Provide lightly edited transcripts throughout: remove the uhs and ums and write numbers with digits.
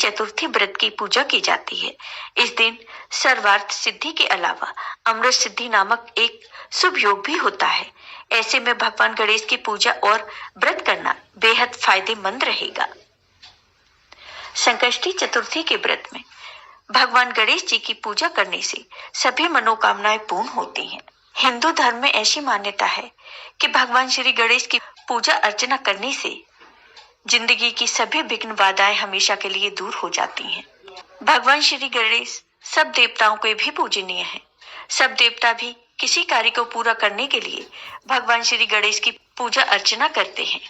चतुर्थी व्रत की पूजा की जाती है। इस दिन सर्वार्थ सिद्धि के अलावा अमृत सिद्धि नामक एक शुभ योग भी होता है। ऐसे में भगवान गणेश की पूजा और व्रत करना बेहद फायदेमंद रहेगा। संकष्टी चतुर्थी के व्रत में भगवान गणेश जी की पूजा करने से सभी मनोकामनाएं पूर्ण होती हैं। हिंदू धर्म में ऐसी मान्यता है कि भगवान श्री गणेश की पूजा अर्चना करने से जिंदगी की सभी विघ्न बाधाएं हमेशा के लिए दूर हो जाती हैं। भगवान श्री गणेश सब देवताओं के भी पूजनीय हैं। सब देवता भी किसी कार्य को पूरा करने के लिए भगवान श्री गणेश की पूजा अर्चना करते हैं।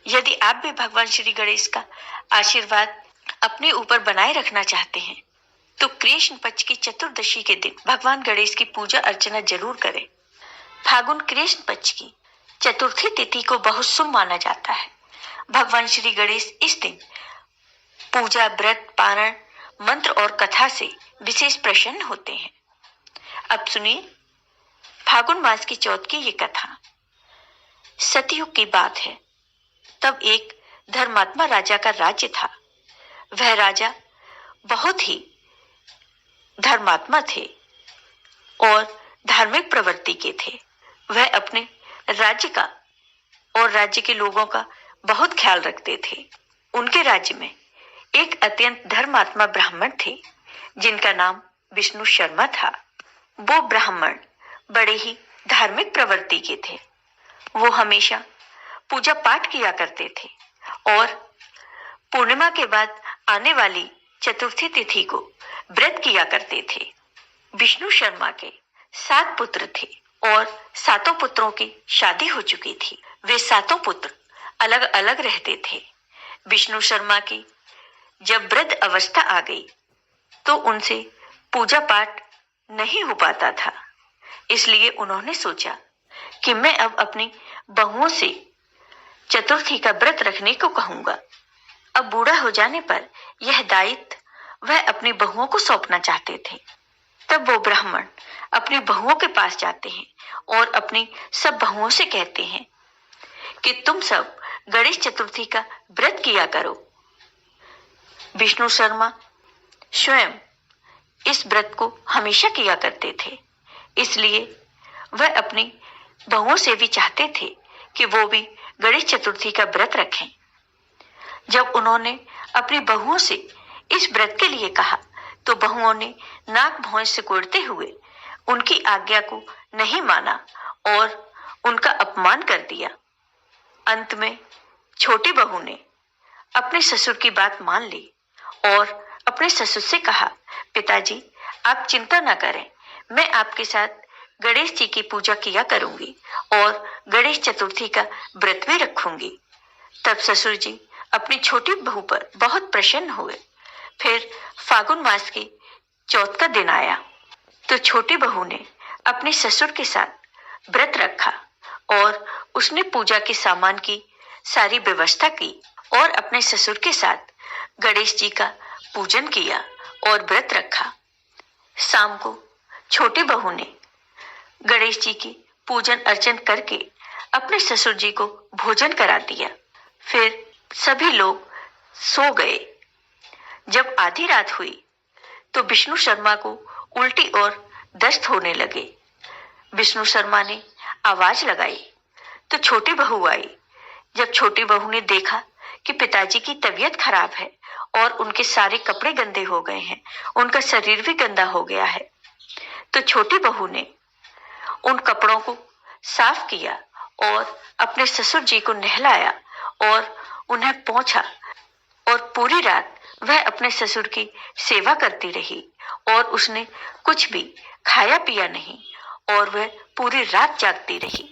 यदि आप भी भगवान श्री गणेश का आशीर्वाद अपने ऊपर बनाए रखना चाहते हैं तो कृष्ण पक्ष की चतुर्दशी के दिन भगवान गणेश की पूजा अर्चना जरूर करें। फागुन कृष्ण पक्ष की चतुर्थी तिथि को बहुत शुभ माना जाता है। भगवान श्री गणेश इस दिन पूजा, व्रत, पारण, मंत्र और कथा से विशेष प्रसन्न होते हैं। अब सुनिए फागुन मास की चौथ की ये कथा। सतयुग की बात है। तब एक धर्मात्मा राजा का राज्य था। वह राजा बहुत ही धर्मात्मा थे और धार्मिक प्रवृत्ति के थे। वह अपने राज्य का और राज्य के लोगों का बहुत ख्याल रखते थे। उनके राज्य में एक अत्यंत धर्मात्मा ब्राह्मण थे जिनका नाम विष्णु शर्मा था। वो ब्राह्मण बड़े ही धार्मिक प्रवृत्ति के थे। वो हमेशा पूजा पाठ किया करते थे और पूर्णिमा के बाद आने वाली चतुर्थी तिथि को व्रत किया करते थे। विष्णु शर्मा के 7 पुत्र थे और 7 पुत्रों की शादी हो चुकी थी। वे 7 पुत्र अलग अलग रहते थे। विष्णु शर्मा की जब वृद्ध अवस्था आ गई तो उनसे पूजा पाठ नहीं हो पाता था। इसलिए उन्होंने सोचा कि मैं अब अपनी बहुओं से चतुर्थी का व्रत रखने को कहूंगा। अब बूढ़ा हो जाने पर यह दायित्व वह अपनी बहुओं को सौंपना चाहते थे। तब वो ब्राह्मण अपनी बहुओं के पास जाते हैं और अपनी सब बहुओं से कहते हैं कि तुम सब गणेश चतुर्थी का व्रत किया करो। विष्णु शर्मा स्वयं इस व्रत को हमेशा किया करते थे। इसलिए वह अपनी बहुओं से भी चाहते थे कि वो भी गणेश चतुर्थी का व्रत रखें। जब उन्होंने अपनी बहुओं से इस व्रत के लिए कहा तो बहुओं ने नाक भौं सिकोड़ते हुए उनकी आज्ञा को नहीं माना और उनका अपमान कर दिया। अंत में छोटी बहू ने अपने ससुर की बात मान ली और अपने ससुर से कहा, पिताजी आप चिंता न करें, मैं आपके साथ गणेश जी की पूजा किया करूंगी और गणेश चतुर्थी का व्रत भी रखूंगी। तब ससुर जी अपनी छोटी बहू पर बहुत प्रसन्न हुए। फिर फागुन मास की चौथ का दिन आया तो छोटी बहू ने अपने ससुर के साथ व्रत रखा और उसने पूजा के सामान की सारी व्यवस्था की और अपने ससुर के साथ गणेश जी का पूजन किया और व्रत रखा। शाम को छोटी बहू ने गणेश जी की पूजन अर्चन करके अपने ससुर जी को भोजन करा दिया। फिर सभी लोग सो गए। जब आधी रात हुई तो विष्णु शर्मा को उल्टी और दस्त होने लगे। विष्णु शर्मा ने आवाज लगाई तो छोटी बहू आई। जब छोटी बहू ने देखा कि पिताजी की तबीयत खराब है और उनके सारे कपड़े गंदे हो गए हैं, उनका शरीर भी गंदा हो गया है, तो छोटी बहू ने उन कपड़ों को साफ किया और अपने ससुर जी को नहलाया और उन्हें पोंछा और पूरी रात वह अपने ससुर की सेवा करती रही और उसने कुछ भी खाया पिया नहीं और वह पूरी रात जागती रही।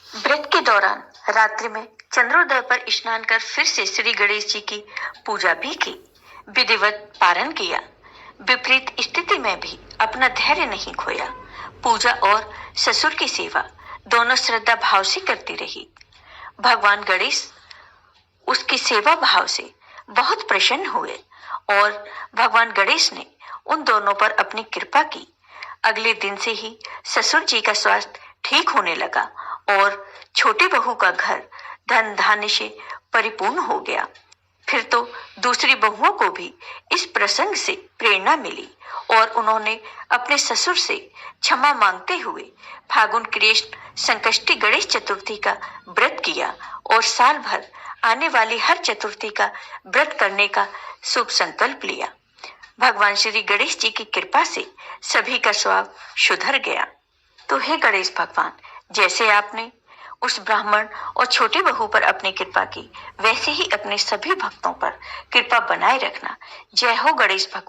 व्रत के दौरान रात्रि में चंद्रोदय पर स्नान कर फिर से श्री गणेश जी की पूजा भी की, विधिवत पारण किया। विपरीत स्थिति में भी अपना धैर्य नहीं खोया। पूजा और ससुर की सेवा दोनों श्रद्धा भाव से करती रही। भगवान गणेश उसकी सेवा भाव से बहुत प्रसन्न हुए और भगवान गणेश ने उन दोनों पर अपनी कृपा की। अगले दिन से ही ससुर जी का स्वास्थ्य ठीक होने लगा और छोटी बहू का घर धन धान्य से परिपूर्ण हो गया। फिर तो दूसरी बहुओं को भी इस प्रसंग से प्रेरणा मिली और उन्होंने अपने ससुर से क्षमा मांगते हुए फागुन कृष्ण संकष्टी गणेश चतुर्थी का व्रत किया और साल भर आने वाली हर चतुर्थी का व्रत करने का शुभ संकल्प लिया। भगवान श्री गणेश जी की कृपा से सभी का स्वभाव सुधर गया। तो हे गणेश भगवान, जैसे आपने उस ब्राह्मण और छोटी बहू पर अपनी कृपा की, वैसे ही अपने सभी भक्तों पर कृपा बनाए रखना। जय हो गणेश भगवान।